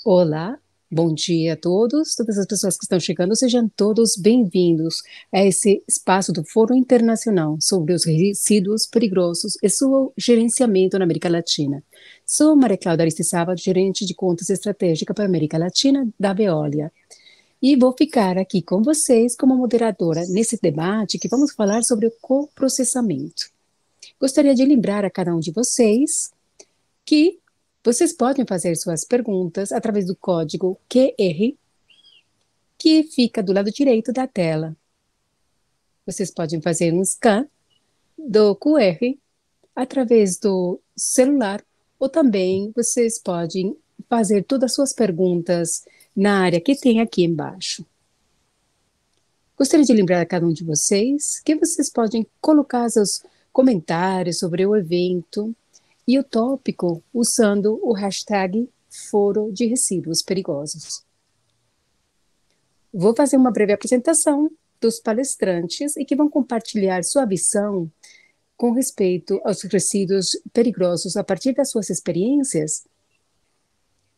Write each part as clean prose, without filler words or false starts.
Olá, bom dia a todos, todas as pessoas que estão chegando, sejam todos bem-vindos a esse espaço do Fórum Internacional sobre os resíduos perigosos e seu gerenciamento na América Latina. Sou Maria Cláudia Aristizábal, gerente de contas estratégica para a América Latina da Veolia, e vou ficar aqui com vocês como moderadora nesse debate que vamos falar sobre o coprocessamento. Gostaria de lembrar a cada um de vocês que vocês podem fazer suas perguntas através do código QR, que fica do lado direito da tela. Vocês podem fazer um scan do QR através do celular, ou também vocês podem fazer todas as suas perguntas na área que tem aqui embaixo. Gostaria de lembrar a cada um de vocês que vocês podem colocar seus comentários sobre o evento e o tópico usando o hashtag Foro de Resíduos Perigosos. Vou fazer uma breve apresentação dos palestrantes e que vão compartilhar sua visão com respeito aos resíduos perigosos a partir das suas experiências,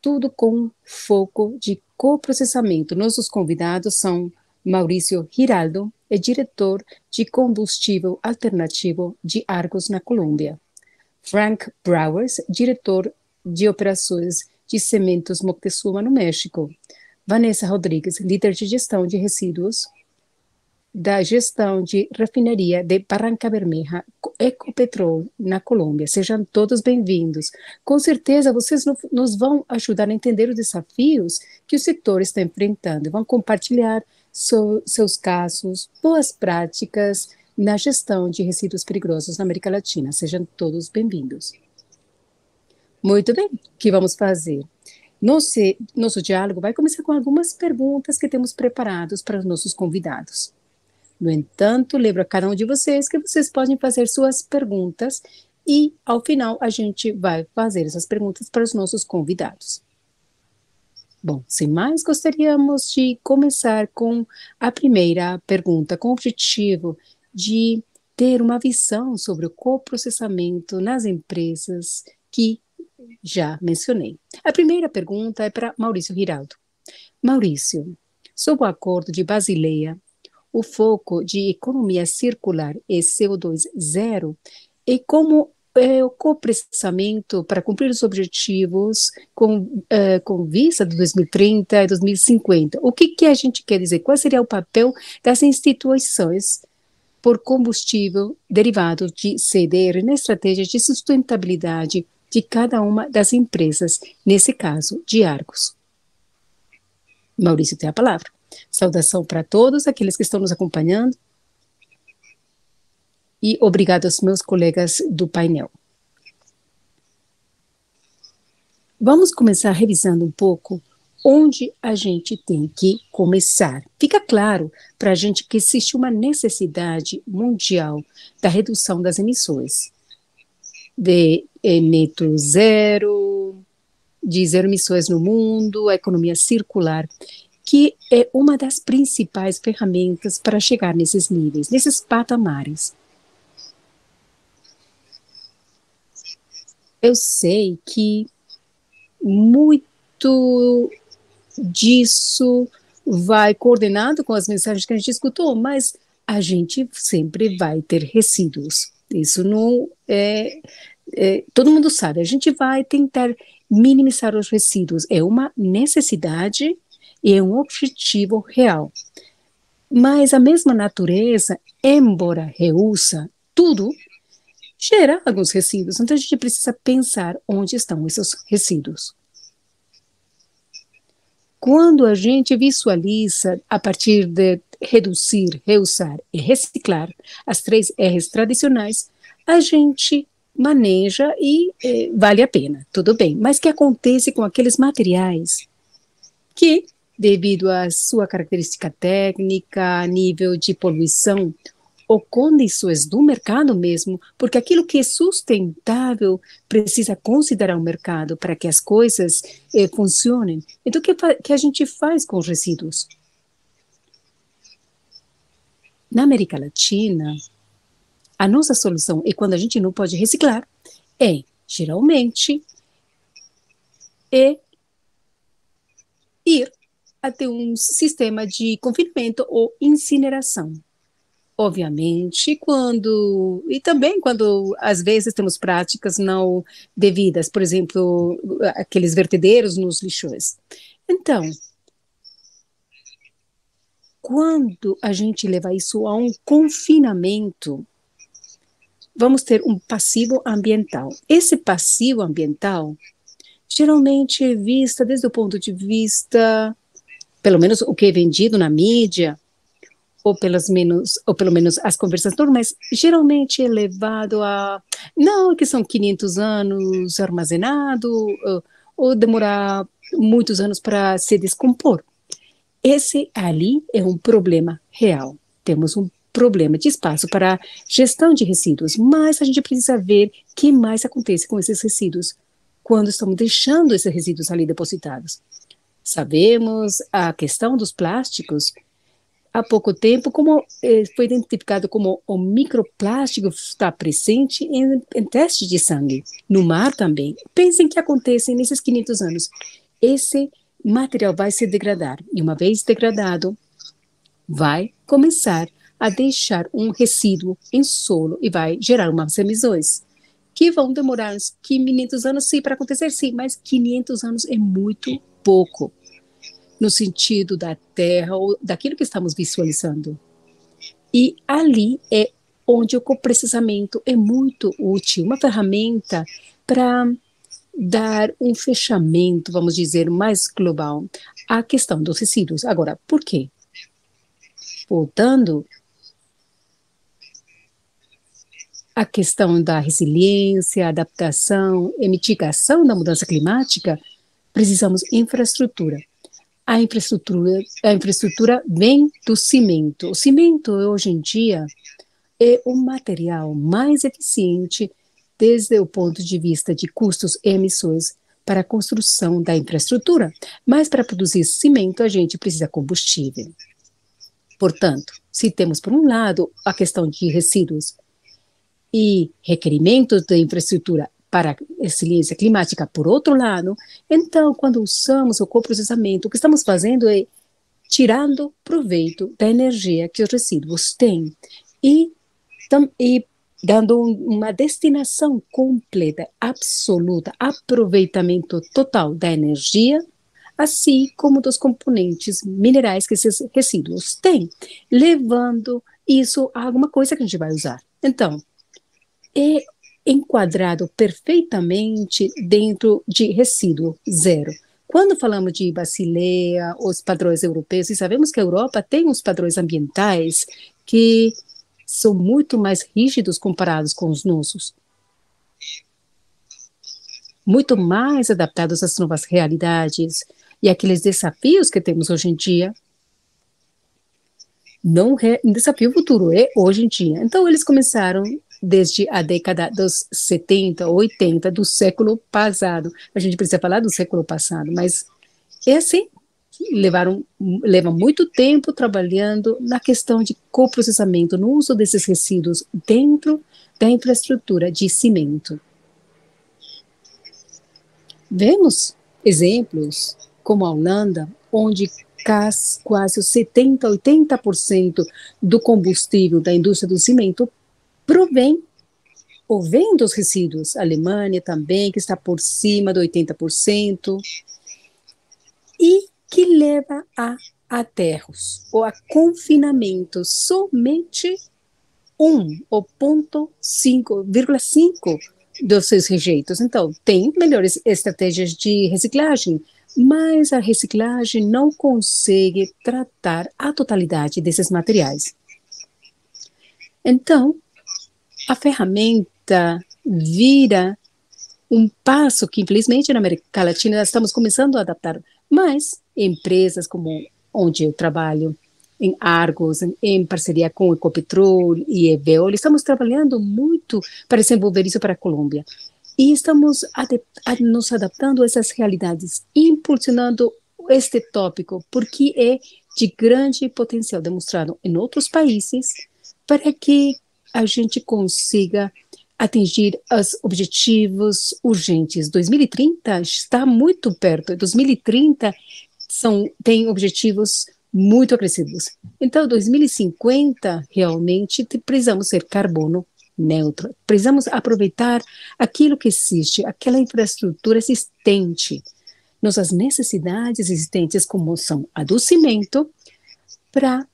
tudo com foco de coprocessamento. Nossos convidados são Maurício Giraldo, é diretor de combustível alternativo de Argos, na Colômbia. Frank Browers, diretor de operações de Cementos Moctezuma, no México. Vanessa Rodrigues, líder de gestão de resíduos da gestão de refinaria de Barranca Bermeja, Ecopetrol, na Colômbia. Sejam todos bem-vindos. Com certeza, vocês nos vão ajudar a entender os desafios que o setor está enfrentando. Vão compartilhar seus casos, boas práticas na gestão de resíduos perigosos na América Latina. Sejam todos bem-vindos. Muito bem, o que vamos fazer? Nosso diálogo vai começar com algumas perguntas que temos preparados para os nossos convidados. No entanto, lembro a cada um de vocês que vocês podem fazer suas perguntas e, ao final, a gente vai fazer essas perguntas para os nossos convidados. Bom, sem mais, gostaríamos de começar com a primeira pergunta, com o objetivo de ter uma visão sobre o coprocessamento nas empresas que já mencionei. A primeira pergunta é para Maurício Giraldo. Maurício, sob o Acordo de Basileia, o foco de economia circular e CO2 zero, e como o coprocessamento para cumprir os objetivos com vista de 2030 e 2050. O que a gente quer dizer? Qual seria o papel das instituições por combustível derivado de CDR na estratégia de sustentabilidade de cada uma das empresas, nesse caso, de Argos? Maurício tem a palavra. Saudação para todos aqueles que estão nos acompanhando e obrigado aos meus colegas do painel. Vamos começar revisando um pouco onde a gente tem que começar. Fica claro para a gente que existe uma necessidade mundial da redução das emissões de neto zero, de zero emissões no mundo, a economia circular, que é uma das principais ferramentas para chegar nesses níveis, nesses patamares. Eu sei que muito disso vai coordenado com as mensagens que a gente escutou, mas a gente sempre vai ter resíduos. Isso não todo mundo sabe, a gente vai tentar minimizar os resíduos. É uma necessidade e é um objetivo real. Mas a mesma natureza, embora reussa tudo, gera alguns resíduos. Então a gente precisa pensar onde estão esses resíduos. Quando a gente visualiza a partir de reduzir, reusar e reciclar, as 3 R's tradicionais, a gente maneja e vale a pena, tudo bem. Mas o que acontece com aqueles materiais que, devido à sua característica técnica, nível de poluição, ou condições do mercado mesmo, porque aquilo que é sustentável precisa considerar o mercado para que as coisas funcionem. Então, o que a gente faz com os resíduos? Na América Latina, a nossa solução, e quando a gente não pode reciclar, geralmente, ir até um sistema de confinamento ou incineração. Obviamente, e também quando às vezes temos práticas não devidas, por exemplo, aqueles vertedeiros nos lixões. Então, quando a gente leva isso a um confinamento, vamos ter um passivo ambiental. Esse passivo ambiental geralmente é vista desde o ponto de vista, pelo menos o que é vendido na mídia, ou pelo menos as conversas normais, geralmente é levado a, não, que são 500 anos armazenado, ou demorar muitos anos para se descompor. Esse ali é um problema real. Temos um problema de espaço para gestão de resíduos, mas a gente precisa ver o que mais acontece com esses resíduos quando estamos deixando esses resíduos ali depositados. Sabemos a questão dos plásticos. Há pouco tempo, como foi identificado como o microplástico está presente em testes de sangue, no mar também. Pensem que acontece nesses 500 anos. Esse material vai se degradar, e uma vez degradado, vai começar a deixar um resíduo em solo e vai gerar umas emissões, que vão demorar uns 500 anos, sim, para acontecer, sim, mas 500 anos é muito pouco no sentido da Terra ou daquilo que estamos visualizando. E ali é onde o coprocessamento é muito útil, uma ferramenta para dar um fechamento, vamos dizer, mais global à questão dos resíduos. Agora, por quê? Voltando à questão da resiliência, adaptação e mitigação da mudança climática, precisamos de infraestrutura. A infraestrutura vem do cimento. O cimento, hoje em dia, é o material mais eficiente desde o ponto de vista de custos e emissões para a construção da infraestrutura. Mas para produzir cimento, a gente precisa de combustível. Portanto, se temos, por um lado, a questão de resíduos e requerimentos da infraestrutura para a resiliência climática, por outro lado, então, quando usamos o coprocessamento, o que estamos fazendo é tirando proveito da energia que os resíduos têm e dando uma destinação completa, absoluta, aproveitamento total da energia, assim como dos componentes minerais que esses resíduos têm, levando isso a alguma coisa que a gente vai usar. Então, é enquadrado perfeitamente dentro de resíduo zero. Quando falamos de Basileia, os padrões europeus, e sabemos que a Europa tem uns padrões ambientais que são muito mais rígidos comparados com os nossos, muito mais adaptados às novas realidades e aqueles desafios que temos hoje em dia. Não é um desafio futuro, é hoje em dia. Então, eles começaram desde a década dos 70, 80 do século passado. A gente precisa falar do século passado, mas é assim, leva muito tempo trabalhando na questão de coprocessamento, no uso desses resíduos dentro da infraestrutura de cimento. Vemos exemplos como a Holanda, onde quase 70, 80% do combustível da indústria do cimento provém ou vem dos resíduos. A Alemanha também, que está por cima de 80%, e que leva a aterros ou a confinamento somente 1 ou 0,5 dos seus rejeitos. Então, tem melhores estratégias de reciclagem, mas a reciclagem não consegue tratar a totalidade desses materiais. Então, a ferramenta vira um passo que, infelizmente, na América Latina, nós estamos começando a adaptar, mas empresas como onde eu trabalho, em Argos, em parceria com o Ecopetrol e Eveol, estamos trabalhando muito para desenvolver isso para a Colômbia. E estamos nos adaptando a essas realidades, impulsionando este tópico, porque é de grande potencial demonstrado em outros países, para que a gente consiga atingir os objetivos urgentes. 2030 está muito perto. 2030 têm objetivos muito agressivos. Então, 2050, realmente, precisamos ser carbono neutro. Precisamos aproveitar aquilo que existe, aquela infraestrutura existente, nossas necessidades existentes, como são a do cimento, para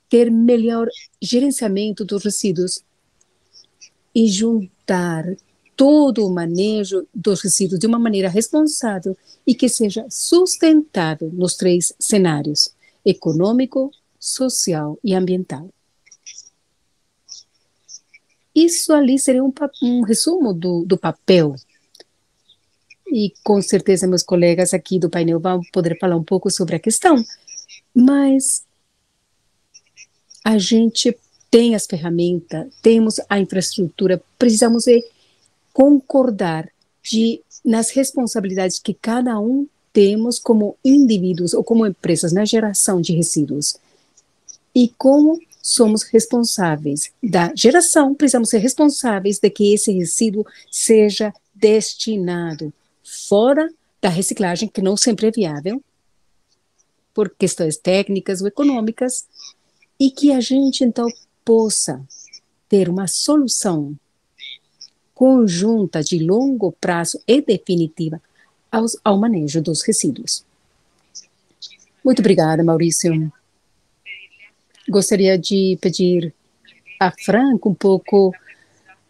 ter melhor gerenciamento dos resíduos e juntar todo o manejo dos resíduos de uma maneira responsável e que seja sustentável nos três cenários: econômico, social e ambiental. Isso ali seria um resumo do papel. E com certeza meus colegas aqui do painel vão poder falar um pouco sobre a questão, mas a gente tem as ferramentas, temos a infraestrutura, precisamos concordar nas responsabilidades que cada um temos como indivíduos ou como empresas na geração de resíduos. E como somos responsáveis da geração, precisamos ser responsáveis de que esse resíduo seja destinado fora da reciclagem, que não sempre é viável, por questões técnicas ou econômicas, e que a gente, então, possa ter uma solução conjunta de longo prazo e definitiva ao manejo dos resíduos. Muito obrigada, Maurício. Gostaria de pedir a Franco um pouco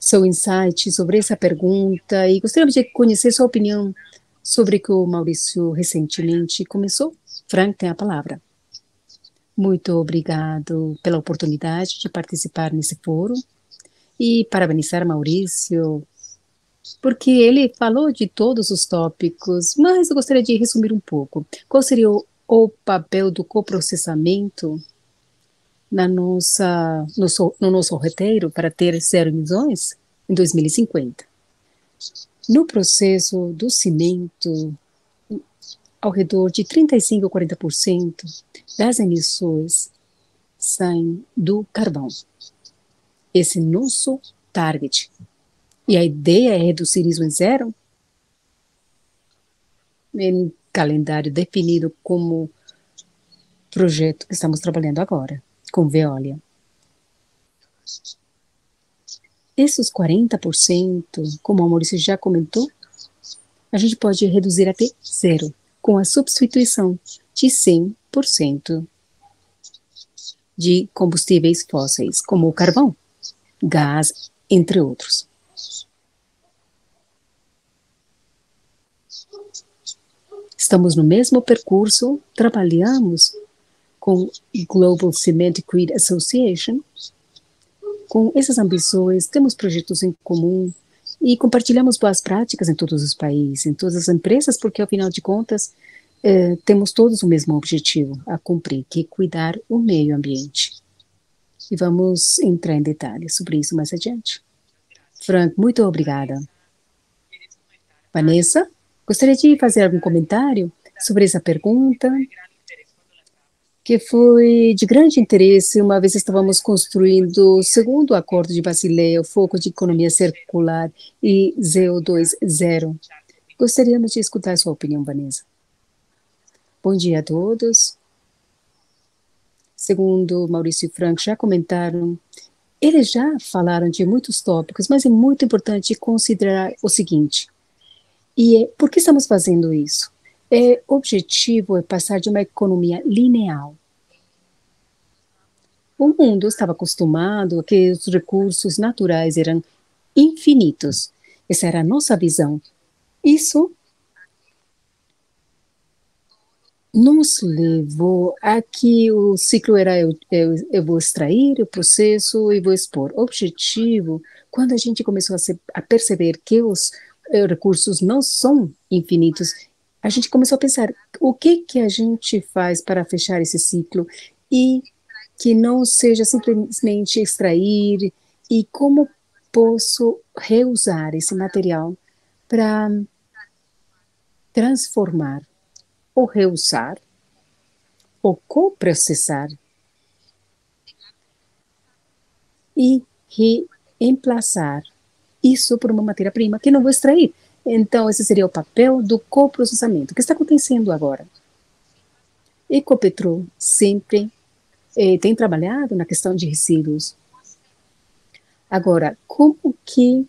seu insight sobre essa pergunta e gostaria de conhecer sua opinião sobre o que o Maurício recentemente começou. Franco tem a palavra. Muito obrigado pela oportunidade de participar nesse fórum e parabenizar Maurício, porque ele falou de todos os tópicos, mas eu gostaria de resumir um pouco. Qual seria o papel do coprocessamento no nosso roteiro para ter zero emissões em 2050? No processo do cimento, ao redor de 35% a 40% das emissões saem do carvão. Esse é nosso target. E a ideia é reduzir isso em zero, em calendário definido como projeto que estamos trabalhando agora, com Veolia. Esses 40%, como a Maurício já comentou, a gente pode reduzir até zero, com a substituição de 100% de combustíveis fósseis, como o carvão, gás, entre outros. Estamos no mesmo percurso, trabalhamos com Global Cement Grid Association, com essas ambições, temos projetos em comum e compartilhamos boas práticas em todos os países, em todas as empresas, porque, ao final de contas, temos todos o mesmo objetivo a cumprir, que é cuidar o meio ambiente. E vamos entrar em detalhes sobre isso mais adiante. Frank, muito obrigada. Vanessa, gostaria de fazer algum comentário sobre essa pergunta, que foi de grande interesse, uma vez estávamos construindo o segundo acordo de Basileia, o foco de economia circular e CO2 zero. Gostaríamos de escutar sua opinião, Vanessa. Bom dia a todos. Segundo Maurício e Frank já comentaram, eles já falaram de muitos tópicos, mas é muito importante considerar o seguinte, por que estamos fazendo isso? O objetivo é passar de uma economia linear. O mundo estava acostumado a que os recursos naturais eram infinitos. Essa era a nossa visão. Isso nos levou a que o ciclo era eu vou extrair o processo e vou expor. O objetivo, quando a gente começou a perceber que os recursos não são infinitos, a gente começou a pensar o que a gente faz para fechar esse ciclo e que não seja simplesmente extrair, e como posso reusar esse material para transformar ou reusar, ou coprocessar e reemplaçar isso por uma matéria-prima que não vou extrair. Então, esse seria o papel do coprocessamento. O que está acontecendo agora? Ecopetrol sempre tem trabalhado na questão de resíduos. Agora, como que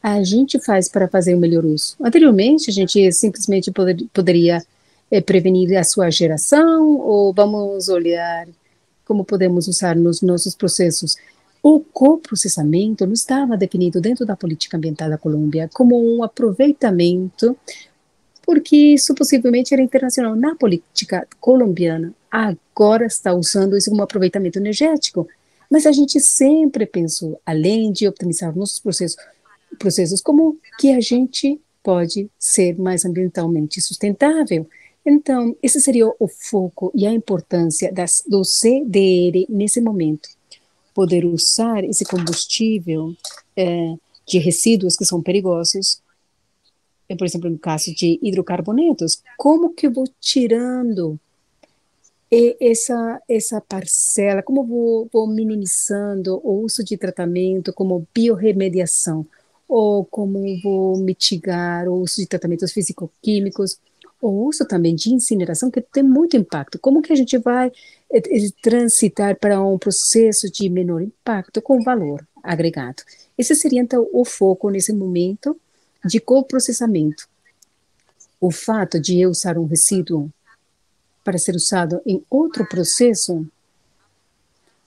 a gente faz para fazer o melhor uso? Anteriormente, a gente simplesmente poderia prevenir a sua geração, ou vamos olhar como podemos usar nos nossos processos. O coprocessamento não estava definido dentro da política ambiental da Colômbia como um aproveitamento, porque isso possivelmente era internacional. Na política colombiana, agora está usando isso como aproveitamento energético. Mas a gente sempre pensou, além de optimizar nossos processos, como que a gente pode ser mais ambientalmente sustentável. Então, esse seria o foco e a importância do CDR nesse momento. Poder usar esse combustível de resíduos que são perigosos, por exemplo, no caso de hidrocarbonetos, como que eu vou tirando essa parcela, como vou minimizando o uso de tratamento como biorremediação, ou como vou mitigar o uso de tratamentos físico-químicos, o uso também de incineração, que tem muito impacto. Como que a gente vai transitar para um processo de menor impacto com valor agregado? Esse seria, então, o foco nesse momento de coprocessamento. O fato de eu usar um resíduo para ser usado em outro processo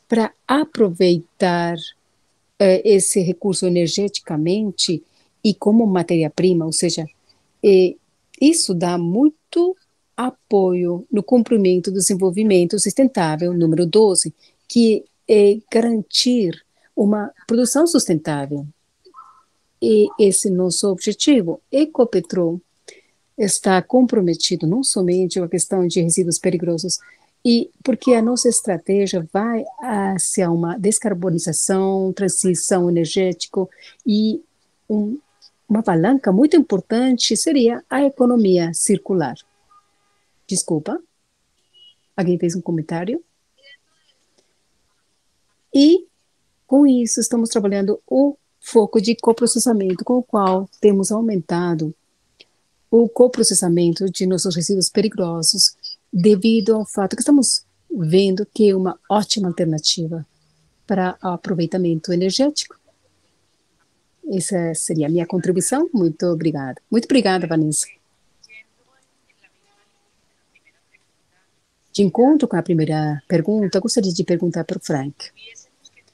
para aproveitar esse recurso energeticamente e como matéria-prima, ou seja, isso dá muito apoio no cumprimento do desenvolvimento sustentável, número 12, que é garantir uma produção sustentável. E esse é nosso objetivo. Ecopetrol está comprometido não somente com a questão de resíduos perigosos, e porque a nossa estratégia vai hacia uma descarbonização, transição energética e uma alavanca muito importante seria a economia circular. Desculpa, alguém fez um comentário? E com isso estamos trabalhando o foco de coprocessamento, com o qual temos aumentado o coprocessamento de nossos resíduos perigosos, devido ao fato que estamos vendo que é uma ótima alternativa para o aproveitamento energético. Essa seria a minha contribuição. Muito obrigada. Muito obrigada, Vanessa. De encontro com a primeira pergunta, gostaria de perguntar para o Frank.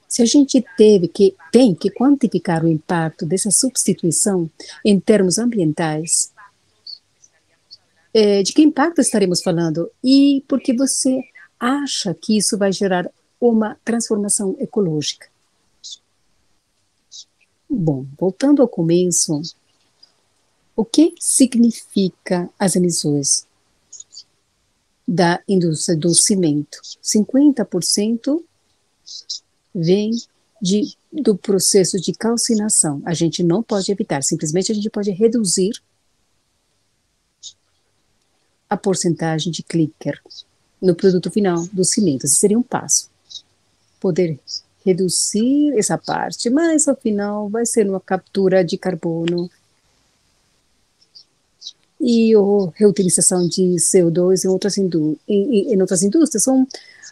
Se a gente tem que quantificar o impacto dessa substituição em termos ambientais, de que impacto estaremos falando? E por que você acha que isso vai gerar uma transformação ecológica? Bom, voltando ao começo, o que significa as emissões da indústria do cimento? 50% vem do processo de calcinação. A gente não pode evitar, simplesmente a gente pode reduzir a porcentagem de clicker no produto final do cimento. Esse seria um passo. Poder reduzir essa parte, mas ao final vai ser uma captura de carbono e a reutilização de CO2 em outras indústrias. São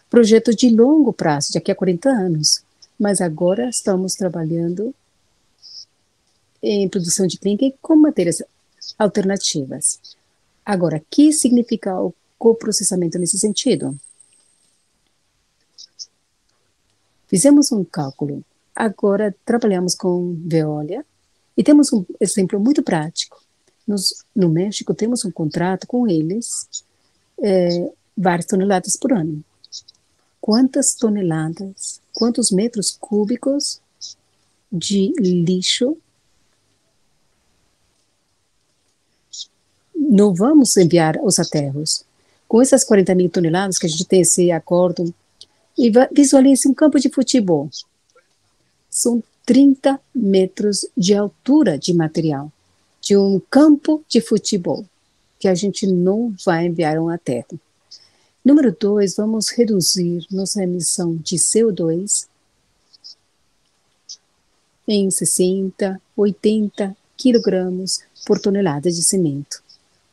projetos de longo prazo, daqui a 40 anos. Mas agora estamos trabalhando em produção de clinker com matérias alternativas. Agora, o que significa o coprocessamento nesse sentido? Fizemos um cálculo. Agora trabalhamos com Veolia e temos um exemplo muito prático. No México temos um contrato com eles, várias toneladas por ano. Quantas toneladas, quantos metros cúbicos de lixo não vamos enviar aos aterros? Com essas 40 mil toneladas que a gente tem esse acordo, e visualize um campo de futebol. São 30 metros de altura de material, de um campo de futebol, que a gente não vai enviar um aterro. Número 2, vamos reduzir nossa emissão de CO2 em 60, 80 quilogramas por tonelada de cimento.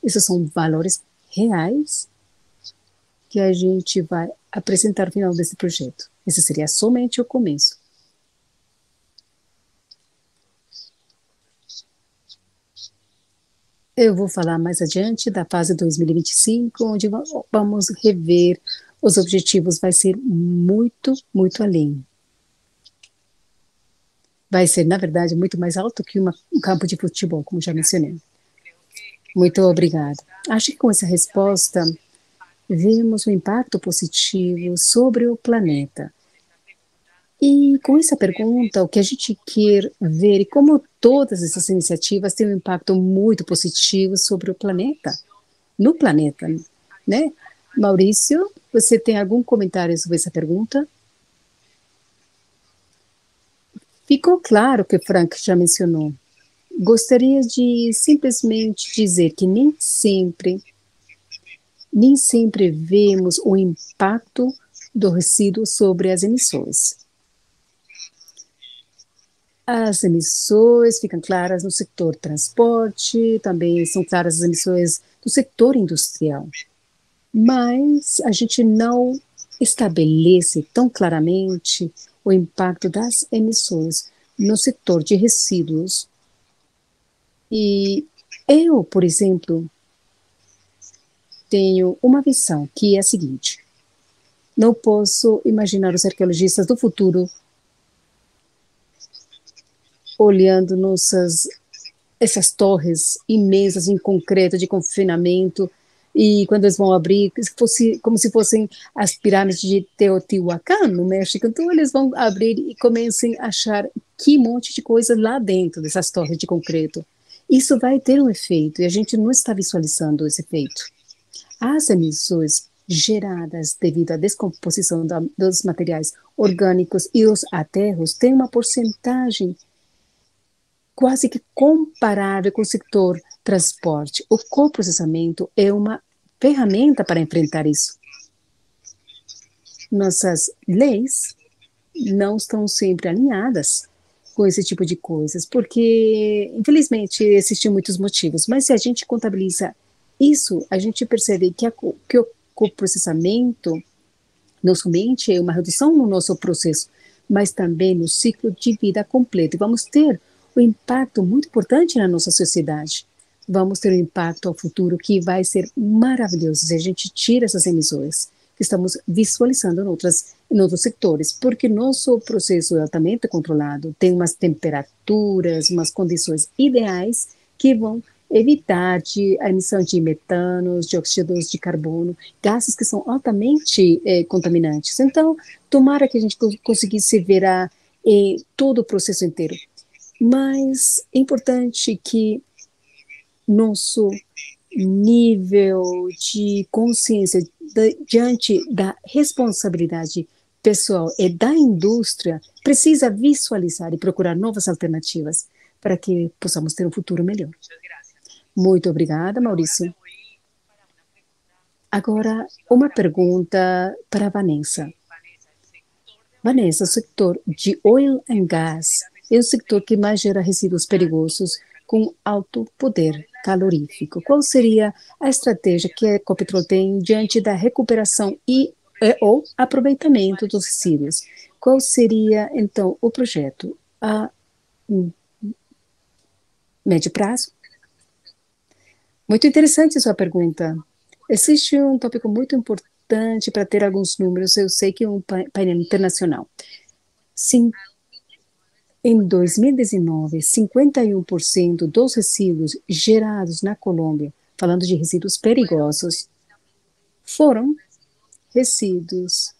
Esses são valores reais que a gente vai apresentar no final desse projeto. Esse seria somente o começo. Eu vou falar mais adiante da fase 2025, onde vamos rever os objetivos, vai ser muito, muito além. Vai ser, na verdade, muito mais alto que um campo de futebol, como já mencionei. Muito obrigada. Acho que com essa resposta, vemos um impacto positivo sobre o planeta. E com essa pergunta, o que a gente quer ver e como todas essas iniciativas têm um impacto muito positivo sobre o planeta, no planeta, né? Maurício, você tem algum comentário sobre essa pergunta? Ficou claro que o Frank já mencionou. Gostaria de simplesmente dizer que nem sempre vemos o impacto do resíduo sobre as emissões. As emissões ficam claras no setor transporte, também são claras as emissões do setor industrial. Mas a gente não estabelece tão claramente o impacto das emissões no setor de resíduos. E eu, por exemplo, tenho uma visão que é a seguinte: não posso imaginar os arqueologistas do futuro olhando essas torres imensas em concreto de confinamento, e quando eles vão abrir, como se fossem as pirâmides de Teotihuacan, no México, então eles vão abrir e comecem a achar que monte de coisa lá dentro dessas torres de concreto. Isso vai ter um efeito, e a gente não está visualizando esse efeito. As emissões geradas devido à descomposição dos materiais orgânicos e os aterros têm uma porcentagem quase que comparável com o setor transporte. O coprocessamento é uma ferramenta para enfrentar isso. Nossas leis não estão sempre alinhadas com esse tipo de coisas, porque, infelizmente, existem muitos motivos, mas se a gente contabiliza isso, a gente percebe que o coprocessamento não somente é uma redução no nosso processo, mas também no ciclo de vida completo. E vamos ter um impacto muito importante na nossa sociedade. Vamos ter um impacto ao futuro que vai ser maravilhoso se a gente tira essas emissões que estamos visualizando em outros setores, porque nosso processo é altamente controlado, tem umas temperaturas, umas condições ideais que vão evitar a emissão de metanos, dióxidos de carbono, gases que são altamente contaminantes. Então, tomara que a gente conseguisse ver todo o processo inteiro. Mas é importante que nosso nível de consciência diante da responsabilidade pessoal e da indústria precisa visualizar e procurar novas alternativas para que possamos ter um futuro melhor. Muito obrigada, Maurício. Agora, uma pergunta para a Vanessa. Vanessa, o setor de oil and gas é o setor que mais gera resíduos perigosos com alto poder calorífico. Qual seria a estratégia que a Ecopetrol tem diante da recuperação ou aproveitamento dos resíduos? Qual seria, então, o projeto a médio prazo? Muito interessante sua pergunta. Existe um tópico muito importante para ter alguns números. Eu sei que é um painel internacional. Sim, em 2019, 51% dos resíduos gerados na Colômbia, falando de resíduos perigosos, foram resíduos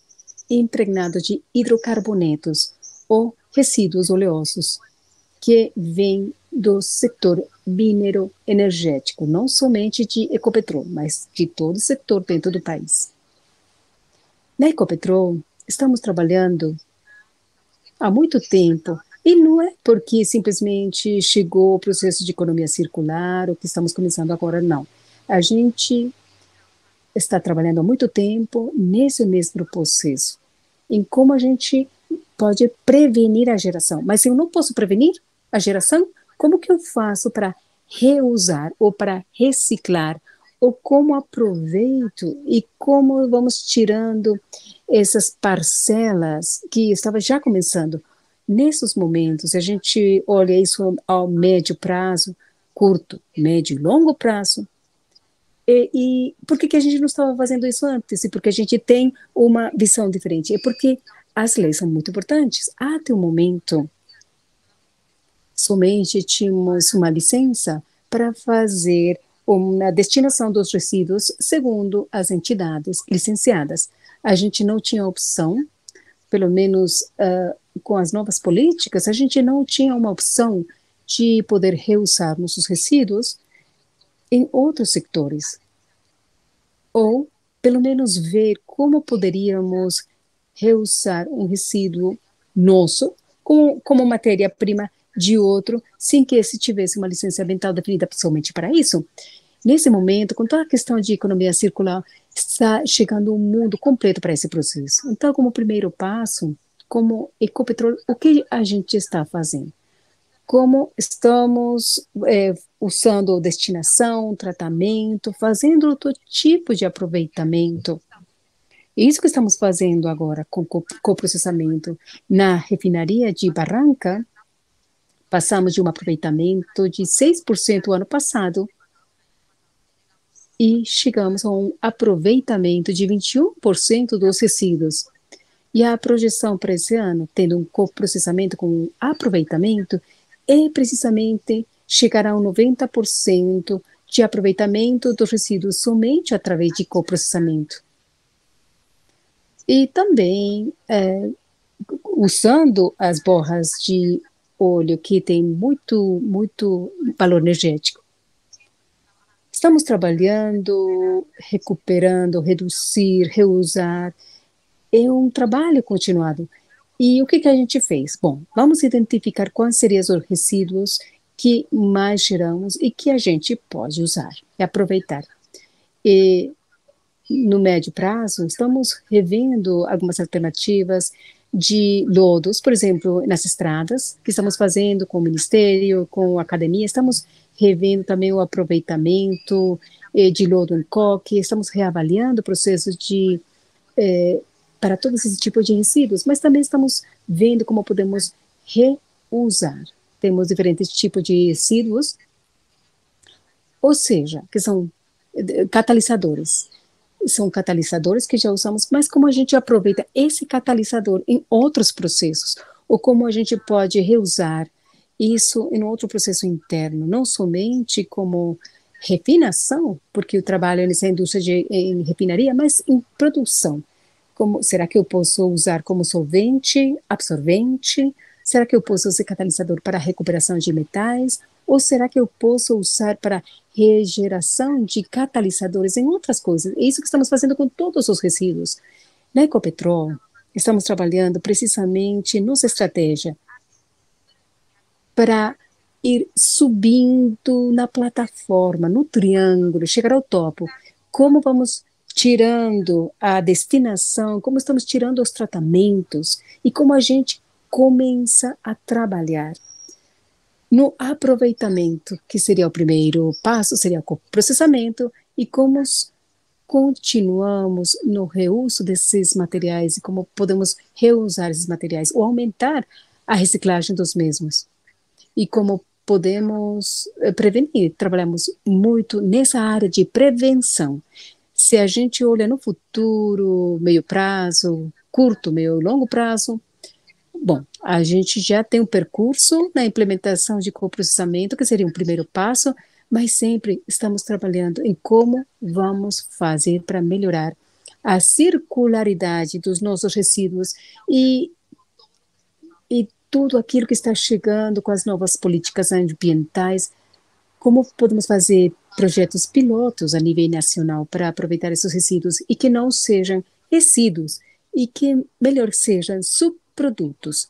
impregnados de hidrocarbonetos ou resíduos oleosos, que vêm do setor minero-energético, não somente de Ecopetrol, mas de todo o setor dentro do país. Na Ecopetrol, estamos trabalhando há muito tempo, e não é porque simplesmente chegou o processo de economia circular, o que estamos começando agora, não. A gente está trabalhando há muito tempo nesse mesmo processo, em como a gente pode prevenir a geração. Mas se eu não posso prevenir a geração, como que eu faço para reusar ou para reciclar ou como aproveito e como vamos tirando essas parcelas que estava já começando. Nesses momentos, a gente olha isso ao médio prazo, curto, médio e longo prazo. E por que que a gente não estava fazendo isso antes? E porque a gente tem uma visão diferente. É porque as leis são muito importantes. Até o momento, somente tínhamos uma licença para fazer uma destinação dos resíduos segundo as entidades licenciadas. A gente não tinha opção, pelo menos com as novas políticas, a gente não tinha uma opção de poder reusar nossos resíduos em outros sectores, ou pelo menos ver como poderíamos reusar um resíduo nosso como matéria-prima de outro, sem que esse tivesse uma licença ambiental definida somente para isso. Nesse momento, com toda a questão de economia circular, está chegando um mundo completo para esse processo. Então, como primeiro passo, como Ecopetrol, o que a gente está fazendo? Como estamos usando destinação, tratamento, fazendo outro tipo de aproveitamento. Isso que estamos fazendo agora com coprocessamento. Na refinaria de Barranca, passamos de um aproveitamento de 6% ano passado e chegamos a um aproveitamento de 21% dos resíduos. E a projeção para esse ano, tendo um coprocessamento com um aproveitamento, é precisamente chegar a um 90% de aproveitamento dos resíduos somente através de coprocessamento. E também usando as borras de óleo que tem muito valor energético. Estamos trabalhando, recuperando, reduzir, reusar. É um trabalho continuado. E o que que a gente fez? Bom, vamos identificar quais seriam os resíduos que mais geramos e que a gente pode usar e aproveitar. E no médio prazo, estamos revendo algumas alternativas de lodos, por exemplo, nas estradas, que estamos fazendo com o Ministério, com a academia, estamos revendo também o aproveitamento de lodo em coque, estamos reavaliando o processo de para todos esses tipos de resíduos, mas também estamos vendo como podemos reusar. Temos diferentes tipos de resíduos, ou seja, que são catalisadores. São catalisadores que já usamos, mas como a gente aproveita esse catalisador em outros processos, ou como a gente pode reusar isso em outro processo interno, não somente como refinação, porque eu trabalho nessa indústria em refinaria, mas em produção. Como, será que eu posso usar como solvente, absorvente? Será que eu posso ser catalisador para a recuperação de metais? Ou será que eu posso usar para regeneração de catalisadores em outras coisas? É isso que estamos fazendo com todos os resíduos. Na Ecopetrol, estamos trabalhando precisamente nossa estratégia para ir subindo na plataforma, no triângulo, chegar ao topo. Como vamos tirando a destinação, como estamos tirando os tratamentos e como a gente começa a trabalhar no aproveitamento, que seria o primeiro passo, seria o processamento, e como continuamos no reuso desses materiais e como podemos reusar esses materiais ou aumentar a reciclagem dos mesmos. E como podemos prevenir, trabalhamos muito nessa área de prevenção. Se a gente olha no futuro, meio prazo, curto, meio longo prazo, bom, a gente já tem um percurso na implementação de coprocessamento, que seria um primeiro passo, mas sempre estamos trabalhando em como vamos fazer para melhorar a circularidade dos nossos resíduos e tudo aquilo que está chegando com as novas políticas ambientais, como podemos fazer projetos pilotos a nível nacional para aproveitar esses resíduos e que não sejam resíduos e que, melhor, sejam subprodutos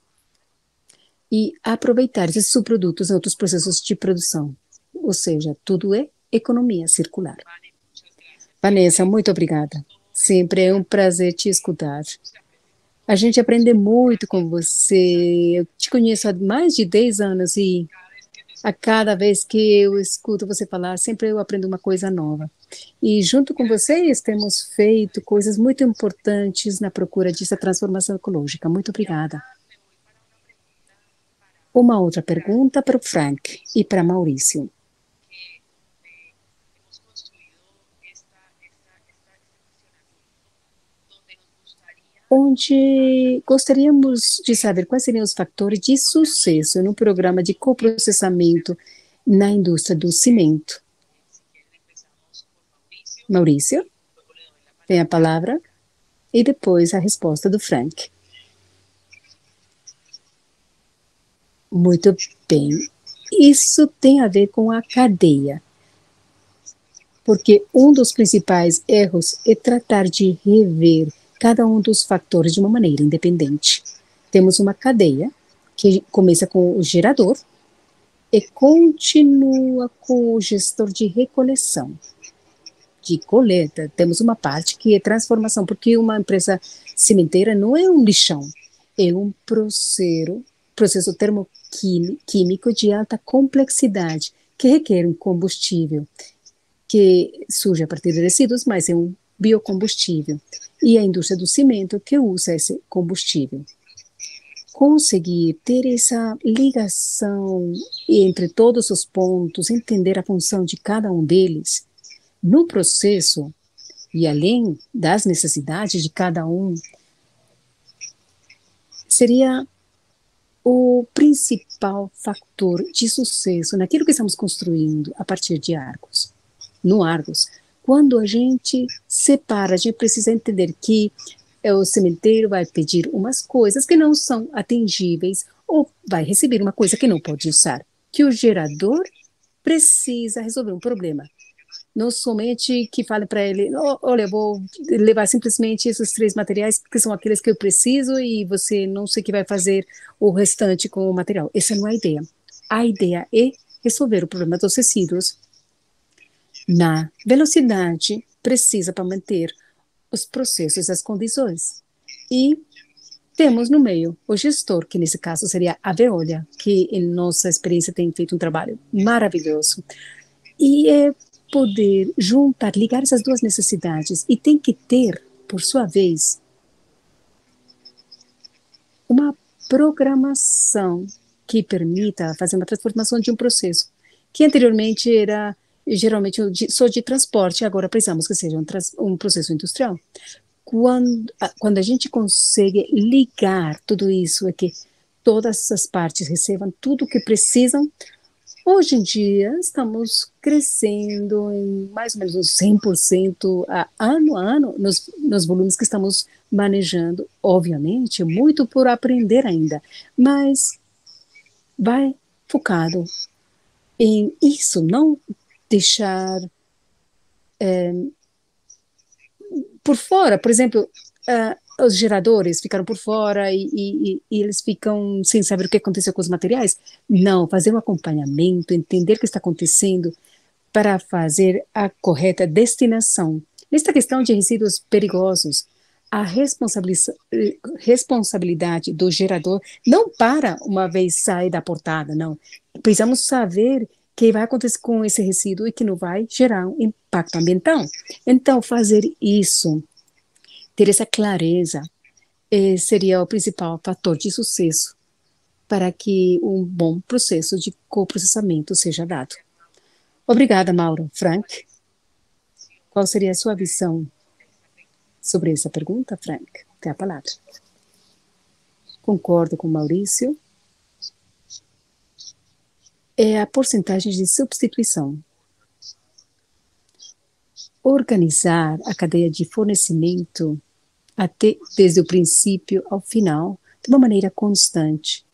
e aproveitar esses subprodutos em outros processos de produção. Ou seja, tudo é economia circular. Vanessa, muito obrigada. Sempre é um prazer te escutar. A gente aprende muito com você. Eu te conheço há mais de 10 anos e A cada vez que eu escuto você falar, sempre eu aprendo uma coisa nova. E junto com vocês temos feito coisas muito importantes na procura dessa transformação ecológica. Muito obrigada. Uma outra pergunta para o Frank e para Maurício. Onde gostaríamos de saber quais seriam os fatores de sucesso no programa de coprocessamento na indústria do cimento. Maurício, tem a palavra e depois a resposta do Frank. Muito bem. Isso tem a ver com a cadeia, porque um dos principais erros é tratar de rever cada um dos fatores de uma maneira independente. Temos uma cadeia que começa com o gerador e continua com o gestor de recoleção, de coleta. Temos uma parte que é transformação, porque uma empresa cimenteira não é um lixão, é um processo termoquímico de alta complexidade, que requer um combustível, que surge a partir de resíduos, mas é um biocombustível. E a indústria do cimento que usa esse combustível. Conseguir ter essa ligação entre todos os pontos, entender a função de cada um deles, no processo, e além das necessidades de cada um, seria o principal fator de sucesso naquilo que estamos construindo a partir de Argos. No Argos, quando a gente separa, a gente precisa entender que o cementeiro vai pedir umas coisas que não são atingíveis ou vai receber uma coisa que não pode usar, que o gerador precisa resolver um problema. Não somente que fale para ele, olha, vou levar simplesmente esses 3 materiais, que são aqueles que eu preciso, e você não sei o que vai fazer o restante com o material. Essa não é a ideia. A ideia é resolver o problema dos resíduos na velocidade precisa para manter os processos e as condições. E temos no meio o gestor, que nesse caso seria a Veolia, que em nossa experiência tem feito um trabalho maravilhoso. E é poder juntar, ligar essas duas necessidades, e tem que ter, por sua vez, uma programação que permita fazer uma transformação de um processo que anteriormente era geralmente só de transporte, agora precisamos que seja um processo industrial. Quando a gente consegue ligar tudo isso, é que todas as partes recebam tudo o que precisam. Hoje em dia, estamos crescendo em mais ou menos uns 100% ano a ano nos volumes que estamos manejando. Obviamente, muito por aprender ainda, mas vai focado em isso, não deixar por fora. Por exemplo, os geradores ficaram por fora e eles ficam sem saber o que aconteceu com os materiais. Não, fazer um acompanhamento, entender o que está acontecendo para fazer a correta destinação. Nesta questão de resíduos perigosos, a responsabilidade do gerador não para uma vez sai da portada, não. Precisamos saber o que vai acontecer com esse resíduo e que não vai gerar um impacto ambiental. Então, fazer isso, ter essa clareza, seria o principal fator de sucesso para que um bom processo de coprocessamento seja dado. Obrigada, Mauro. Frank, qual seria a sua visão sobre essa pergunta, Frank? Tem a palavra. Concordo com Maurício. É a porcentagem de substituição. Organizar a cadeia de fornecimento desde o princípio ao final, de uma maneira constante,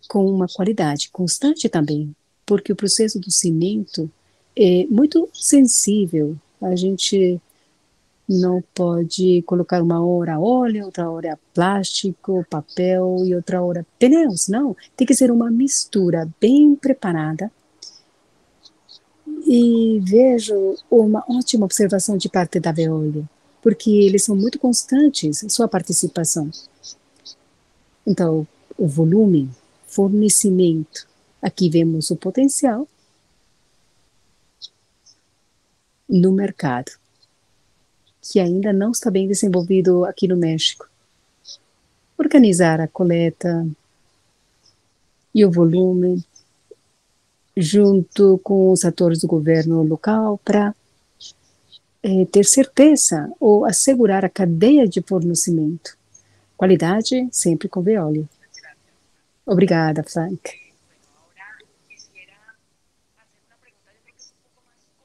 com uma qualidade constante também, porque o processo do cimento é muito sensível. A gente não pode colocar uma hora óleo, outra hora plástico, papel e outra hora pneus, não. Tem que ser uma mistura bem preparada. E vejo uma ótima observação de parte da Veolia, porque eles são muito constantes em sua participação. Então, o volume, fornecimento, Aqui vemos o potencial no mercado, que ainda não está bem desenvolvido aqui no México. Organizar a coleta e o volume junto com os atores do governo local para ter certeza ou assegurar a cadeia de fornecimento. Qualidade sempre com Veolia. Obrigada, Frank.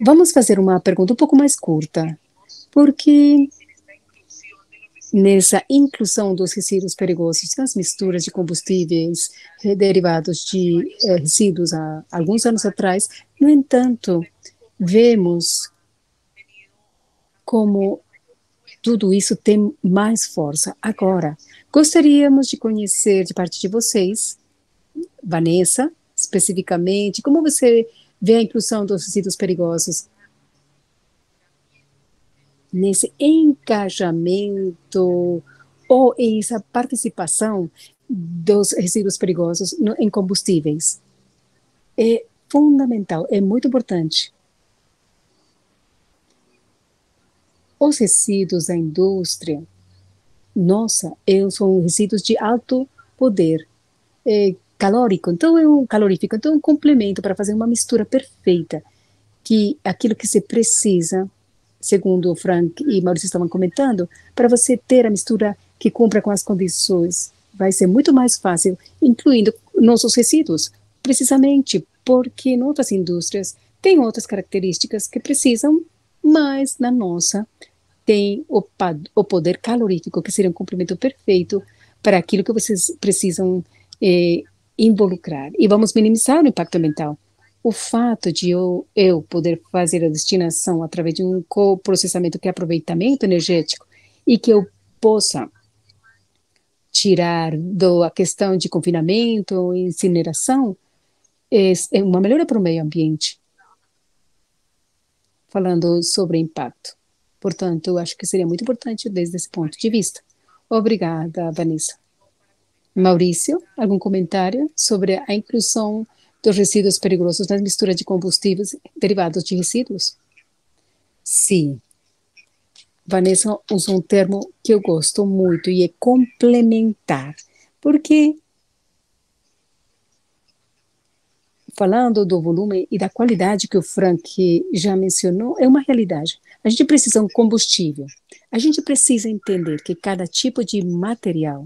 Vamos fazer uma pergunta um pouco mais curta, porque nessa inclusão dos resíduos perigosos nas misturas de combustíveis derivados de resíduos há alguns anos atrás, no entanto, vemos como tudo isso tem mais força agora. Gostaríamos de conhecer de parte de vocês, Vanessa, especificamente, como você vê a inclusão dos resíduos perigosos nesse engajamento ou essa participação dos resíduos perigosos em combustíveis. É fundamental, é muito importante. Os resíduos da indústria, nossa, são resíduos de alto poder calórico, então é um calorífico, então é um complemento para fazer uma mistura perfeita, que aquilo que se precisa, segundo o Frank e Maurício estavam comentando, para você ter a mistura que cumpra com as condições, vai ser muito mais fácil, incluindo nossos resíduos, precisamente porque em outras indústrias tem outras características que precisam, mas na nossa tem o poder calorífico, que seria um complemento perfeito para aquilo que vocês precisam eh, involucrar. E vamos minimizar o impacto ambiental. O fato de eu poder fazer a destinação através de um coprocessamento, que é aproveitamento energético, e que eu possa tirar a questão de confinamento, incineração, é uma melhora para o meio ambiente, falando sobre impacto. Portanto, eu acho que seria muito importante desde esse ponto de vista. Obrigada, Vanessa. Maurício, algum comentário sobre a inclusão dos resíduos perigosos nas misturas de combustíveis derivados de resíduos? Sim. Vanessa usa um termo que eu gosto muito e é complementar, porque falando do volume e da qualidade que o Frank já mencionou, é uma realidade. A gente precisa de um combustível. A gente precisa entender que cada tipo de material,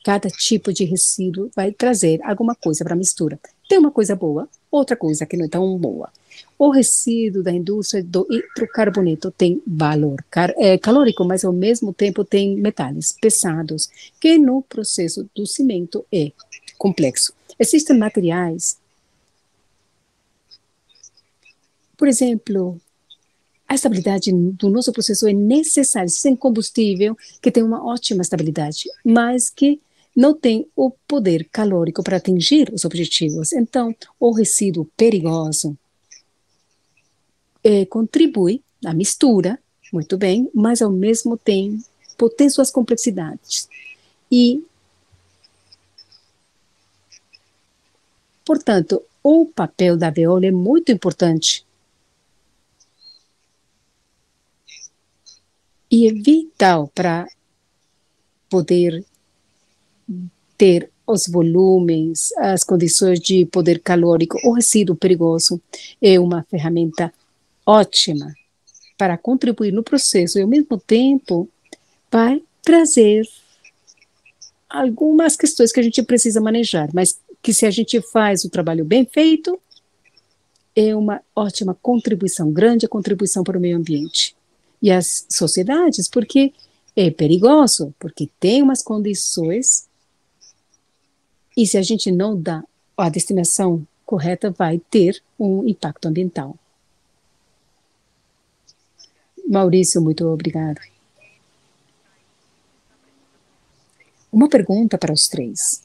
cada tipo de resíduo vai trazer alguma coisa para a mistura. Tem uma coisa boa, outra coisa que não é tão boa. O resíduo da indústria do hidrocarboneto tem valor calórico, mas ao mesmo tempo tem metais pesados, que no processo do cimento é complexo. Existem materiais, por exemplo, a estabilidade do nosso processo é necessária, sem combustível que tem uma ótima estabilidade, mas que não tem o poder calórico para atingir os objetivos. Então, o resíduo perigoso contribui na mistura, muito bem, mas ao mesmo tempo tem suas complexidades. E, portanto, o papel da Veolia é muito importante e é vital para poder ter os volumes, as condições de poder calórico. O resíduo perigoso é uma ferramenta ótima para contribuir no processo e, ao mesmo tempo, vai trazer algumas questões que a gente precisa manejar, mas que, se a gente faz o trabalho bem feito, é uma ótima contribuição, grande contribuição para o meio ambiente. E as sociedades, porque é perigoso, porque tem umas condições, e se a gente não dá a destinação correta, vai ter um impacto ambiental. Maurício, muito obrigada. Uma pergunta para os três.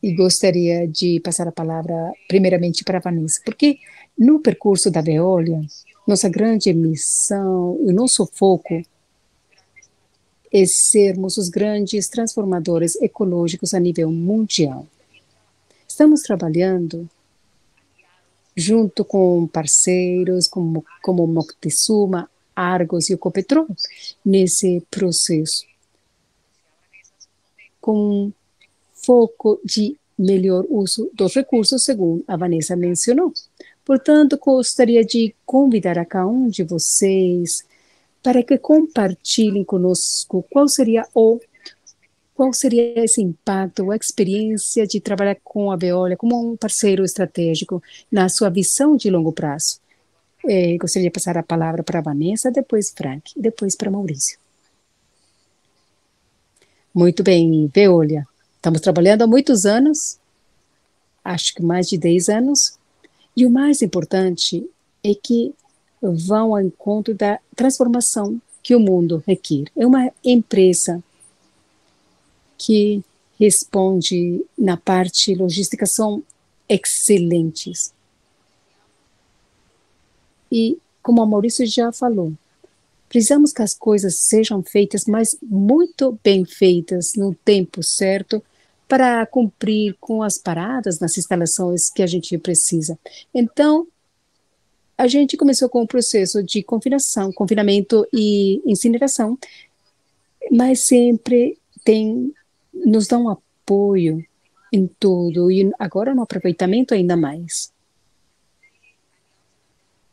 E gostaria de passar a palavra primeiramente para a Vanessa, porque no percurso da Veolia, nossa grande missão, o nosso foco é sermos os grandes transformadores ecológicos a nível mundial. Estamos trabalhando junto com parceiros como Moctezuma, Argos e o Ecopetrol nesse processo, com foco de melhor uso dos recursos, segundo a Vanessa mencionou. Portanto, gostaria de convidar a cada um de vocês para que compartilhem conosco qual seria esse impacto, a experiência de trabalhar com a Veolia como um parceiro estratégico na sua visão de longo prazo. Gostaria de passar a palavra para a Vanessa, depois Frank, e depois para Maurício. Muito bem, Veolia. Estamos trabalhando há muitos anos, acho que mais de 10 anos, e o mais importante é que vão ao encontro da transformação que o mundo requer. É uma empresa que responde na parte logística, são excelentes. E, como a Maurício já falou, precisamos que as coisas sejam feitas, mas muito bem feitas, no tempo certo, para cumprir com as paradas nas instalações que a gente precisa. Então, a gente começou com o processo de confinamento e incineração, mas sempre nos dão apoio em tudo, e agora no aproveitamento ainda mais.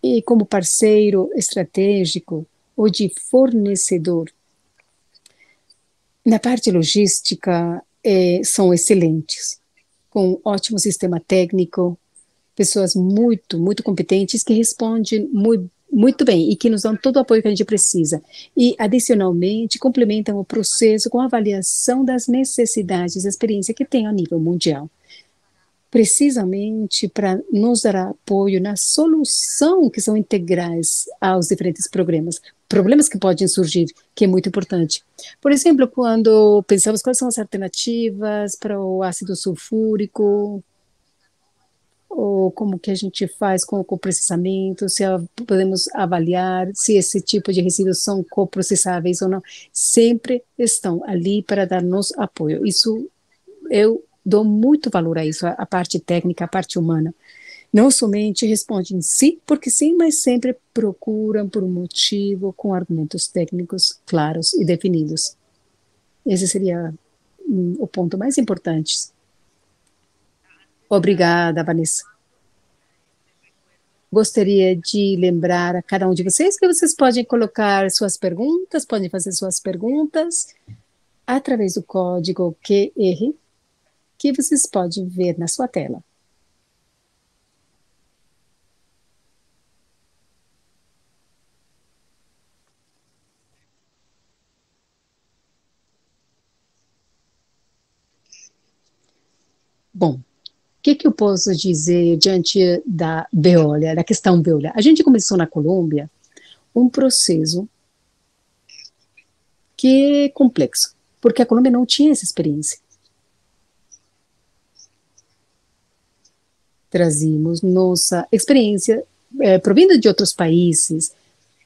E como parceiro estratégico ou de fornecedor, na parte logística, são excelentes, com ótimo sistema técnico, pessoas muito, muito competentes que respondem muito bem e que nos dão todo o apoio que a gente precisa. E, adicionalmente, complementam o processo com a avaliação das necessidades e experiência que tem a nível mundial. Precisamente para nos dar apoio na solução que são integrais aos diferentes problemas que podem surgir, que é muito importante. Por exemplo, quando pensamos quais são as alternativas para o ácido sulfúrico, ou como que a gente faz com o coprocessamento, se podemos avaliar se esse tipo de resíduos são coprocessáveis ou não, sempre estão ali para dar-nos apoio. Isso, eu dou muito valor a isso, a parte técnica, a parte humana. Não somente respondem sim, porque sim, mas sempre procuram por um motivo, com argumentos técnicos claros e definidos. Esse seria o ponto mais importante. Obrigada, Vanessa. Gostaria de lembrar a cada um de vocês que vocês podem colocar suas perguntas, podem fazer suas perguntas através do código QR que vocês podem ver na sua tela. Bom, que eu posso dizer diante da Veolia, da questão Veolia? A gente começou na Colômbia um processo que é complexo, porque a Colômbia não tinha essa experiência. Trazimos nossa experiência provinda de outros países,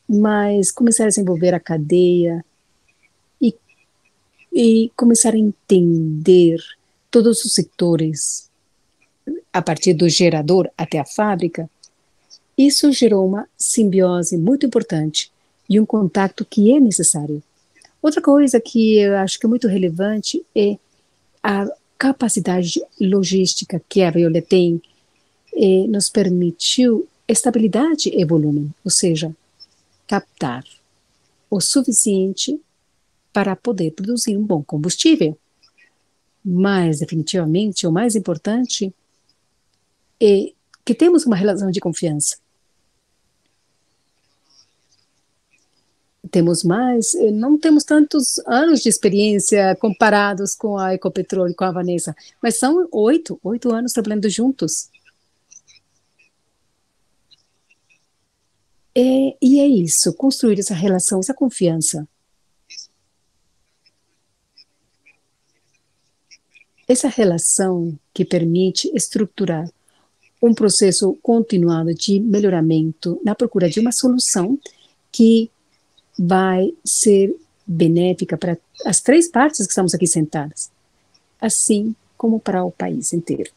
mas começar a desenvolver a cadeia e, e começar a entender todos os setores, a partir do gerador até a fábrica, isso gerou uma simbiose muito importante e um contato que é necessário. Outra coisa que eu acho que é muito relevante é a capacidade logística que a Veolia tem, nos permitiu estabilidade e volume, ou seja, captar o suficiente para poder produzir um bom combustível. Mas, definitivamente, o mais importante é que temos uma relação de confiança. Não temos tantos anos de experiência comparados com a Ecopetrol e com a Vanessa, mas são 8 anos trabalhando juntos. E é isso, construir essa relação, essa confiança. Essa relação que permite estruturar um processo continuado de melhoramento na procura de uma solução que vai ser benéfica para as 3 partes que estamos aqui sentadas, assim como para o país inteiro.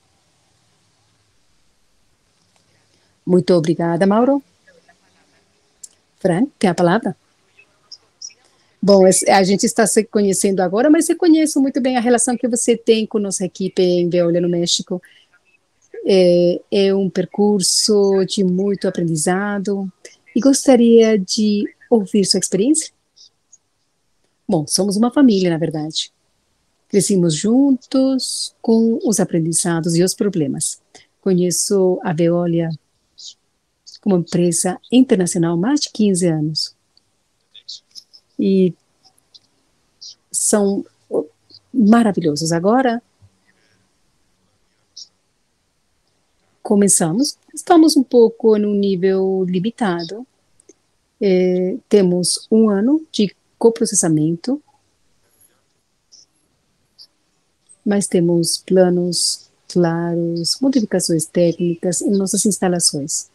Muito obrigada, Mauro. Frank, tem a palavra? Bom, a gente está se conhecendo agora, mas eu conheço muito bem a relação que você tem com nossa equipe em Veolia, no México. É um percurso de muito aprendizado e gostaria de ouvir sua experiência. Bom, somos uma família, na verdade. Crescemos juntos com os aprendizados e os problemas. Conheço a Veolia como empresa internacional há mais de 15 anos e são maravilhosos. Agora começamos, estamos um pouco no nível limitado. Temos um ano de coprocessamento, mas temos planos claros, modificações técnicas em nossas instalações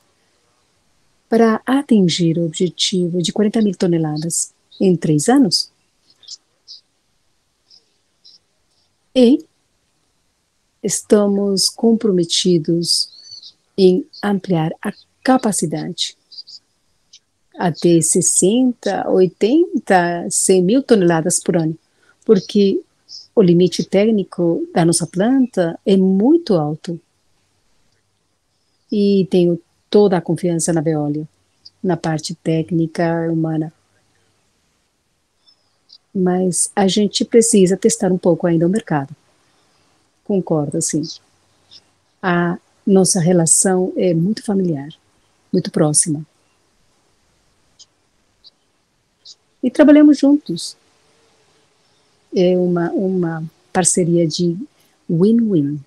para atingir o objetivo de 40 mil toneladas em 3 anos. E estamos comprometidos em ampliar a capacidade até 60, 80, 100 mil toneladas por ano, porque o limite técnico da nossa planta é muito alto e tenho toda a confiança na Veolia, na parte técnica humana. Mas a gente precisa testar um pouco ainda o mercado. Concordo, sim. A nossa relação é muito familiar, muito próxima. E trabalhamos juntos. É uma parceria de win-win.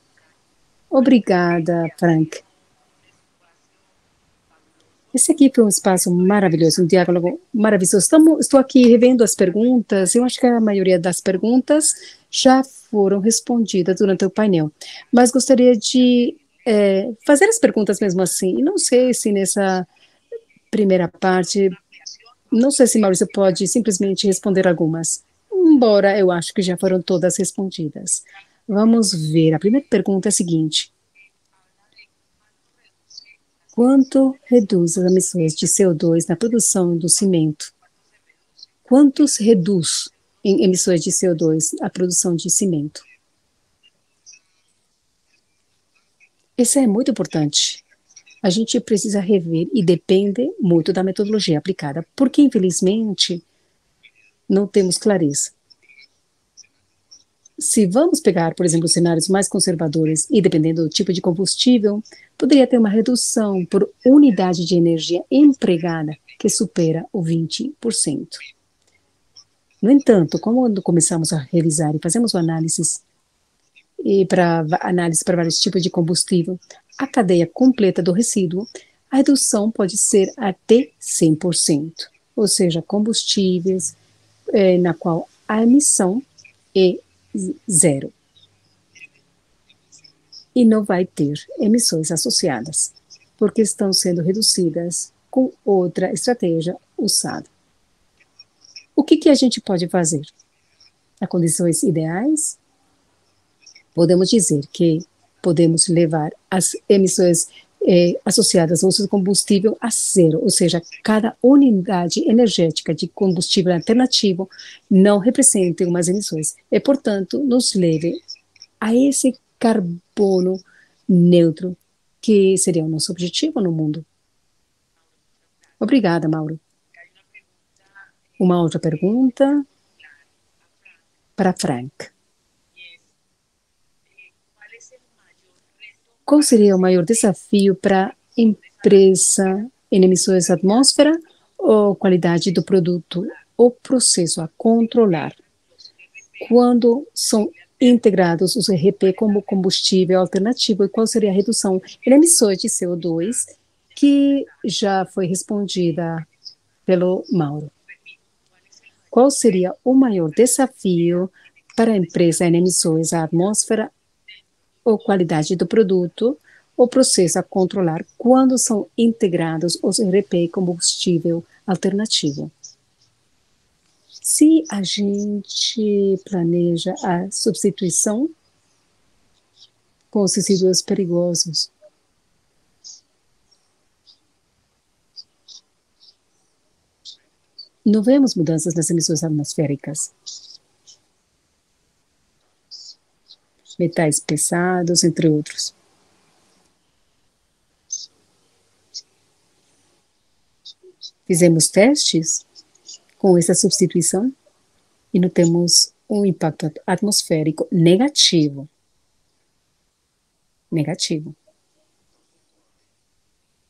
Obrigada, Frank. Esse aqui foi um espaço maravilhoso, um diálogo maravilhoso. Estou aqui revendo as perguntas. Eu acho que a maioria das perguntas já foram respondidas durante o painel, mas gostaria de fazer as perguntas mesmo assim. E não sei se nessa primeira parte, não sei se Maurício pode simplesmente responder algumas, embora eu acho que já foram todas respondidas. Vamos ver. A primeira pergunta é a seguinte: quanto reduz as emissões de CO2 na produção do cimento? Quanto se reduz em emissões de CO2 a produção de cimento? Isso é muito importante. A gente precisa rever e depende muito da metodologia aplicada, porque infelizmente não temos clareza. Se vamos pegar, por exemplo, cenários mais conservadores e dependendo do tipo de combustível, poderia ter uma redução por unidade de energia empregada que supera o 20%. No entanto, quando começamos a revisar e fazemos análise para vários tipos de combustível, a cadeia completa do resíduo, a redução pode ser até 100%, ou seja, combustíveis na qual a emissão é zero e não vai ter emissões associadas, porque estão sendo reduzidas com outra estratégia usada. O que a gente pode fazer? As condições ideais, podemos dizer que podemos levar as emissões associadas ao uso de combustível a zero, ou seja, cada unidade energética de combustível alternativo não representa umas emissões e, portanto, nos leve a esse carbono neutro, que seria o nosso objetivo no mundo. Obrigada, Mauro. Uma outra pergunta para Frank. Qual seria o maior desafio para a empresa em emissões à atmosfera ou qualidade do produto ou processo a controlar? Quando são integrados os RP como combustível alternativo, e qual seria a redução em emissões de CO2, que já foi respondida pelo Mauro. Qual seria o maior desafio para a empresa em emissões à atmosfera ou qualidade do produto ou processo a controlar quando são integrados os RP combustível alternativo? Se a gente planeja a substituição com os resíduos perigosos, não vemos mudanças nas emissões atmosféricas. Metais pesados, entre outros. Fizemos testes com essa substituição e não temos um impacto atmosférico negativo. Negativo.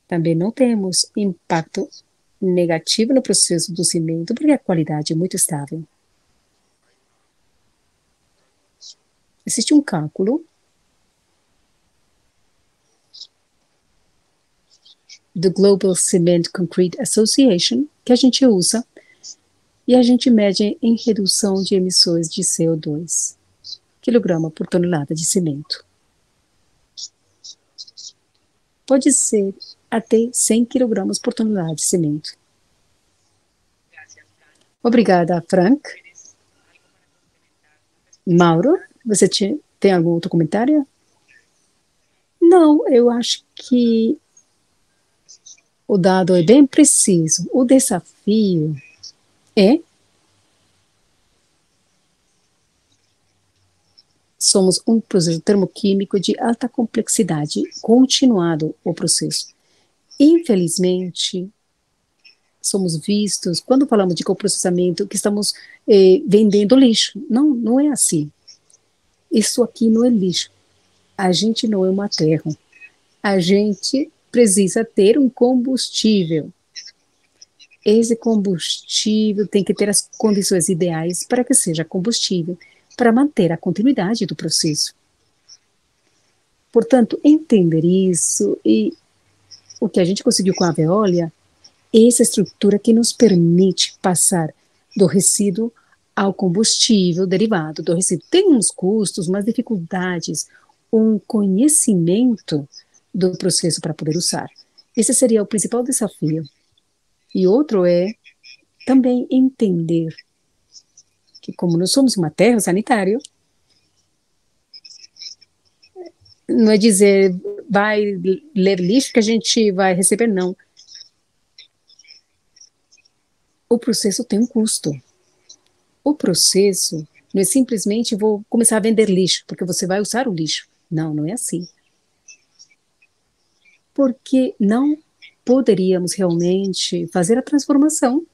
Também não temos impacto negativo no processo do cimento, porque a qualidade é muito estável. Existe um cálculo do Global Cement Concrete Association que a gente usa e a gente mede em redução de emissões de CO2, quilograma por tonelada de cimento. Pode ser até 100 quilogramas por tonelada de cimento. Obrigada, Frank. Mauro, você tem algum outro comentário? Não, eu acho que o dado é bem preciso. O desafio é somos um processo termoquímico de alta complexidade, continuado o processo. Infelizmente, somos vistos, quando falamos de coprocessamento, que estamos vendendo lixo. Não, não é assim. Isso aqui não é lixo. A gente não é uma terra. A gente precisa ter um combustível. Esse combustível tem que ter as condições ideais para que seja combustível, para manter a continuidade do processo. Portanto, entender isso e o que a gente conseguiu com a Veolia, essa estrutura que nos permite passar do resíduo ao combustível derivado do resíduo. Tem uns custos, umas dificuldades, um conhecimento do processo para poder usar. Esse seria o principal desafio. E outro é também entender que, como nós somos uma terra sanitária, não é dizer vai ler lixo que a gente vai receber, não. O processo tem um custo. O processo não é simplesmente vou começar a vender lixo, porque você vai usar o lixo. Não, não é assim. Porque não poderíamos realmente fazer a transformação.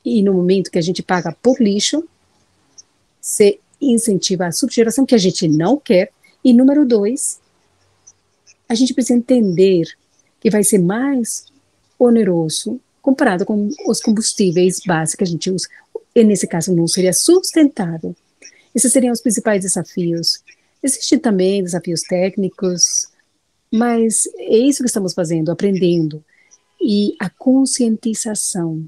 E no momento que a gente paga por lixo, se incentiva a subgeração que a gente não quer. E número 2, a gente precisa entender que vai ser mais oneroso comparado com os combustíveis básicos que a gente usa. E nesse caso não seria sustentável. Esses seriam os principais desafios. Existem também desafios técnicos, mas é isso que estamos fazendo, aprendendo. E a conscientização,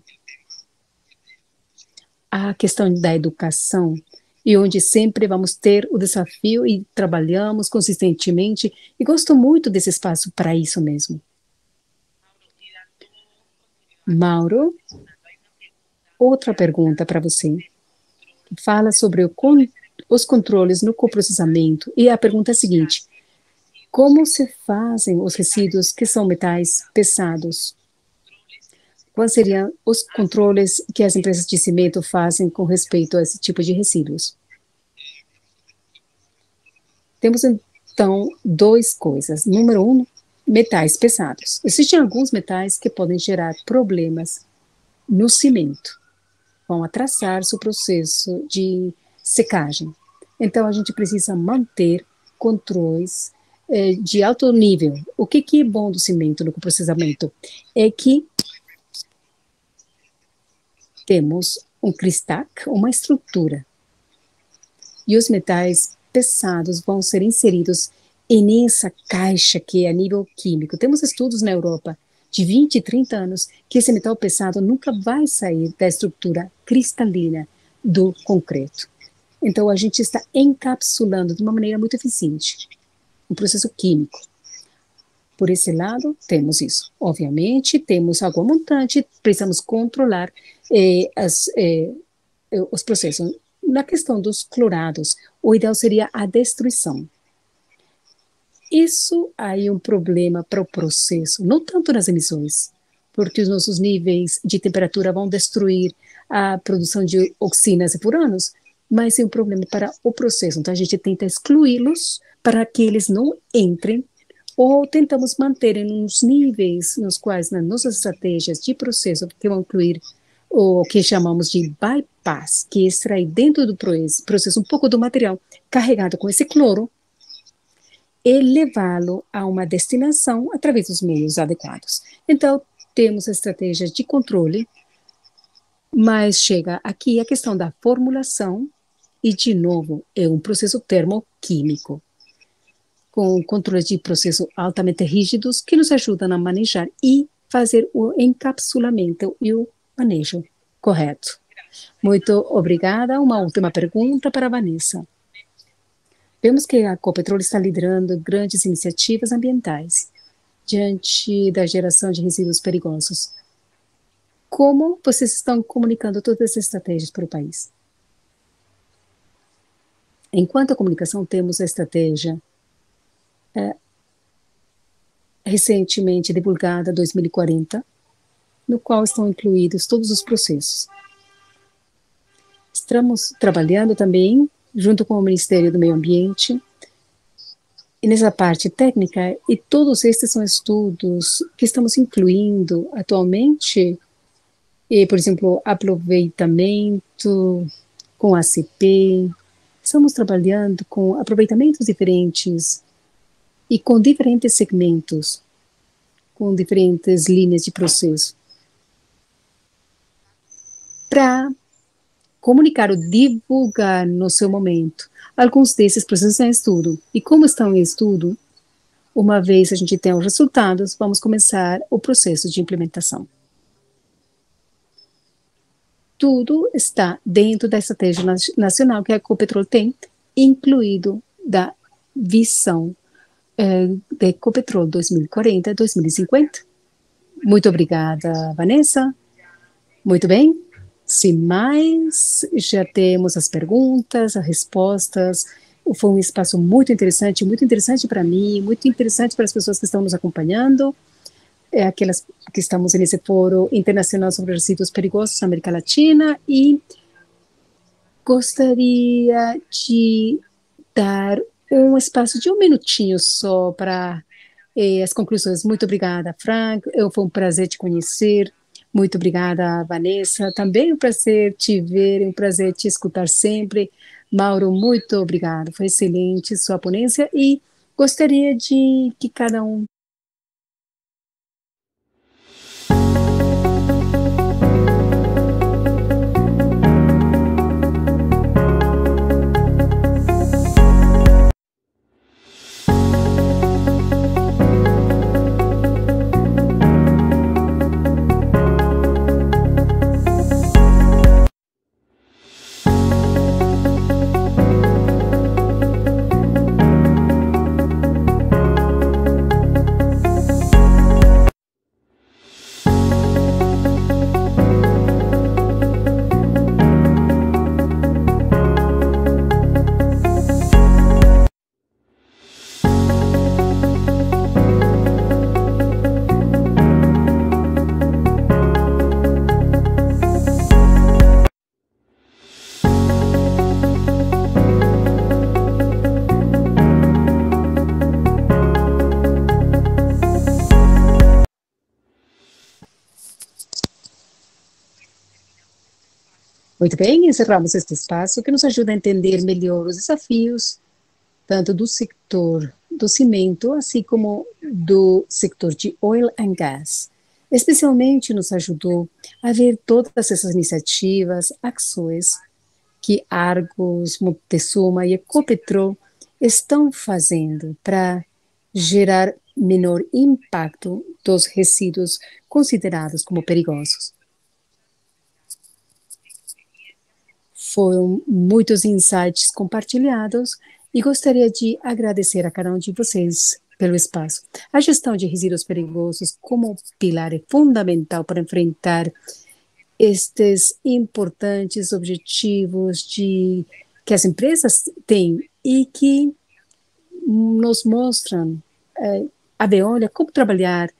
a questão da educação, e onde sempre vamos ter o desafio e trabalhamos consistentemente, e gosto muito desse espaço para isso mesmo. Mauro, outra pergunta para você. Fala sobre os controles no coprocessamento, e a pergunta é a seguinte: como se fazem os resíduos que são metais pesados? Quais seriam os controles que as empresas de cimento fazem com respeito a esse tipo de resíduos? Temos, então, duas coisas. Número 1, metais pesados. Existem alguns metais que podem gerar problemas no cimento. Vão atrasar seu processo de secagem. Então, a gente precisa manter controles de alto nível. O que é bom do cimento no processamento? É que temos um cristac, uma estrutura, e os metais pesados vão ser inseridos nessa caixa que é a nível químico. Temos estudos na Europa de 20 e 30 anos que esse metal pesado nunca vai sair da estrutura cristalina do concreto. Então, a gente está encapsulando de uma maneira muito eficiente um processo químico. Por esse lado, temos isso. Obviamente, temos água montante, precisamos controlar os processos. Na questão dos clorados, o ideal seria a destruição. Isso aí é um problema para o processo, não tanto nas emissões. porque os nossos níveis de temperatura vão destruir a produção de oxinas e furanos, mas é um problema para o processo. Então, a gente tenta excluí-los para que eles não entrem, ou tentamos manter em uns níveis nos quais, nas nossas estratégias de processo, que vão incluir o que chamamos de bypass, que extrai dentro do processo um pouco do material carregado com esse cloro e levá-lo a uma destinação através dos meios adequados. Então, temos estratégias de controle, mas chega aqui a questão da formulação e, de novo, é um processo termoquímico, com controles de processo altamente rígidos que nos ajudam a manejar e fazer o encapsulamento e o manejo correto. Muito obrigada. Uma última pergunta para a Vanessa. Vemos que a Ecopetrol está liderando grandes iniciativas ambientais diante da geração de resíduos perigosos. Como vocês estão comunicando todas essas estratégias para o país? Enquanto a comunicação, temos a estratégia recentemente divulgada, 2040, no qual estão incluídos todos os processos. Estamos trabalhando também junto com o Ministério do Meio Ambiente, e nessa parte técnica, e todos estes são estudos que estamos incluindo atualmente, e, por exemplo, aproveitamento com ACP, estamos trabalhando com aproveitamentos diferentes e com diferentes segmentos, com diferentes linhas de processo, para comunicar ou divulgar no seu momento. Alguns desses processos em estudo. E como estão em estudo, uma vez a gente tem os resultados, vamos começar o processo de implementação. Tudo está dentro da estratégia nacional que a Ecopetrol tem, incluído da visão da Ecopetrol 2040-2050. Muito obrigada, Vanessa. Muito bem. Sem mais, já temos as perguntas, as respostas. Foi um espaço muito interessante para mim, muito interessante para as pessoas que estão nos acompanhando, aquelas que estamos nesse fórum internacional sobre resíduos perigosos na América Latina, e gostaria de dar um espaço de um minutinho só para as conclusões. Muito obrigada, Frank, foi um prazer te conhecer. Muito obrigada, Vanessa. Também um prazer te ver, um prazer te escutar sempre. Mauro, muito obrigado. Foi excelente sua ponência e gostaria de que cada um... Muito bem, encerramos este espaço que nos ajuda a entender melhor os desafios, tanto do setor do cimento, assim como do setor de oil and gas. Especialmente nos ajudou a ver todas essas iniciativas, ações que Argos, Moctezuma e Ecopetrol estão fazendo para gerar menor impacto dos resíduos considerados como perigosos. Foram muitos insights compartilhados e gostaria de agradecer a cada um de vocês pelo espaço. A gestão de resíduos perigosos como pilar é fundamental para enfrentar estes importantes objetivos que as empresas têm e que nos mostram a Veolia como trabalhar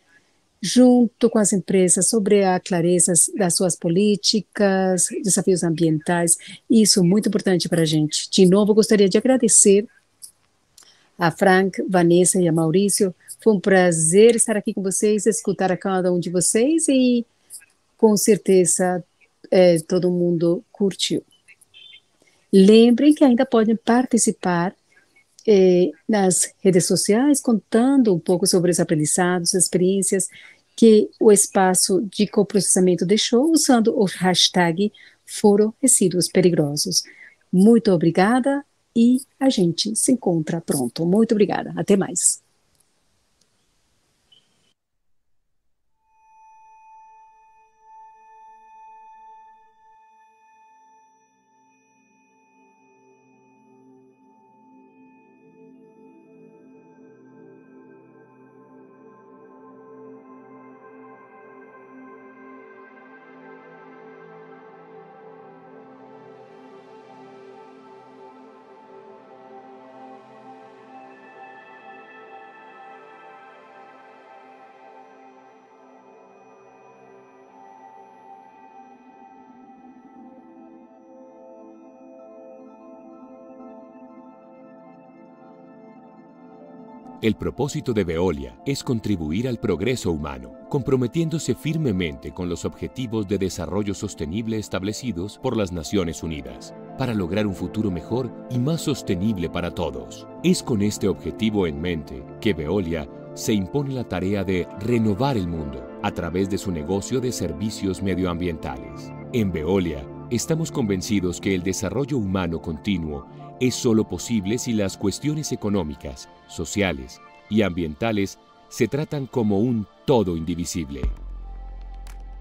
junto com as empresas sobre a clareza das suas políticas, desafios ambientais. Isso é muito importante para a gente. De novo, gostaria de agradecer a Frank, Vanessa e a Maurício. Foi um prazer estar aqui com vocês, escutar a cada um de vocês e, com certeza, todo mundo curtiu. Lembrem que ainda podem participar nas redes sociais, contando um pouco sobre os aprendizados, experiências que o espaço de coprocessamento deixou, usando o hashtag Foro Resíduos Perigosos. Muito obrigada e a gente se encontra pronto. Muito obrigada. Até mais. El propósito de Veolia es contribuir al progreso humano, comprometiéndose firmemente con los objetivos de desarrollo sostenible establecidos por las Naciones Unidas, para lograr un futuro mejor y más sostenible para todos. Es con este objetivo en mente que Veolia se impone la tarea de renovar el mundo a través de su negocio de servicios medioambientales. En Veolia, estamos convencidos que el desarrollo humano continuo es solo posible si las cuestiones económicas, sociales y ambientales se tratan como un todo indivisible.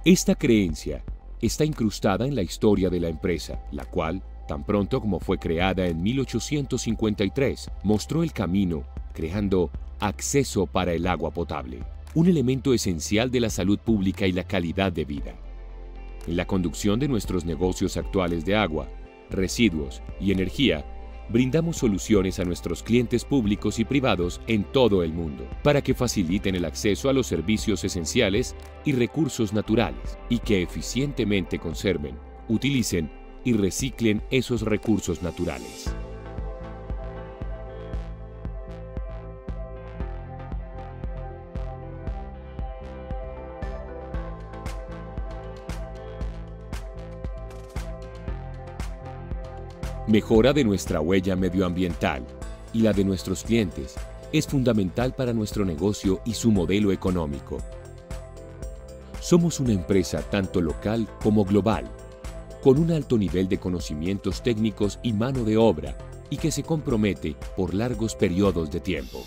Esta creencia está incrustada en la historia de la empresa, la cual, tan pronto como fue creada en 1853, mostró el camino creando acceso para el agua potable, un elemento esencial de la salud pública y la calidad de vida. En la conducción de nuestros negocios actuales de agua, residuos y energía, brindamos soluciones a nuestros clientes públicos y privados en todo el mundo para que faciliten el acceso a los servicios esenciales y recursos naturales y que eficientemente conserven, utilicen y reciclen esos recursos naturales. Mejora de nuestra huella medioambiental y la de nuestros clientes es fundamental para nuestro negocio y su modelo económico. Somos una empresa tanto local como global, con un alto nivel de conocimientos técnicos y mano de obra y que se compromete por largos periodos de tiempo.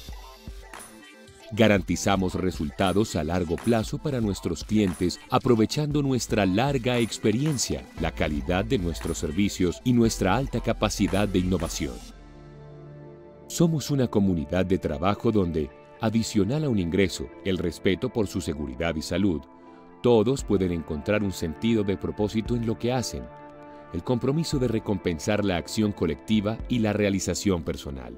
Garantizamos resultados a largo plazo para nuestros clientes aprovechando nuestra larga experiencia, la calidad de nuestros servicios y nuestra alta capacidad de innovación. Somos una comunidad de trabajo donde, adicional a un ingreso, el respeto por su seguridad y salud, todos pueden encontrar un sentido de propósito en lo que hacen, el compromiso de recompensar la acción colectiva y la realización personal.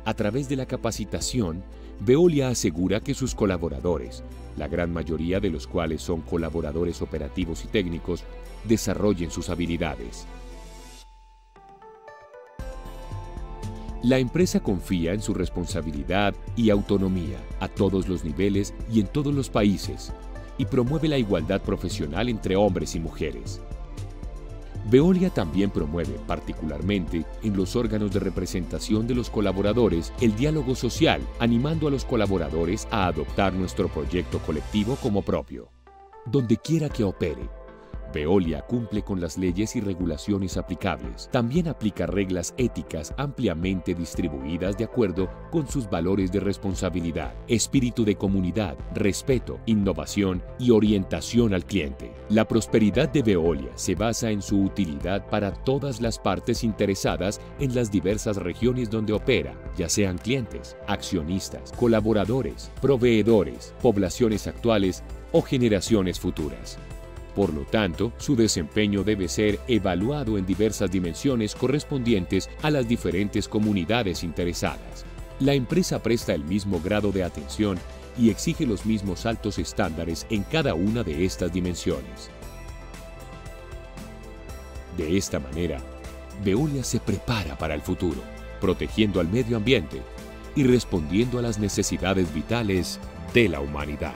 A través de la capacitación, Veolia asegura que sus colaboradores, la gran mayoría de los cuales son colaboradores operativos y técnicos, desarrollen sus habilidades. La empresa confía en su responsabilidad y autonomía a todos los niveles y en todos los países y promueve la igualdad profesional entre hombres y mujeres. Veolia también promueve, particularmente en los órganos de representación de los colaboradores, el diálogo social, animando a los colaboradores a adoptar nuestro proyecto colectivo como propio. Donde quiera que opere, Veolia cumple con las leyes y regulaciones aplicables. También aplica reglas éticas ampliamente distribuidas de acuerdo con sus valores de responsabilidad, espíritu de comunidad, respeto, innovación y orientación al cliente. La prosperidad de Veolia se basa en su utilidad para todas las partes interesadas en las diversas regiones donde opera, ya sean clientes, accionistas, colaboradores, proveedores, poblaciones actuales o generaciones futuras. Por lo tanto, su desempeño debe ser evaluado en diversas dimensiones correspondientes a las diferentes comunidades interesadas. La empresa presta el mismo grado de atención y exige los mismos altos estándares en cada una de estas dimensiones. De esta manera, Veolia se prepara para el futuro, protegiendo al medio ambiente y respondiendo a las necesidades vitales de la humanidad.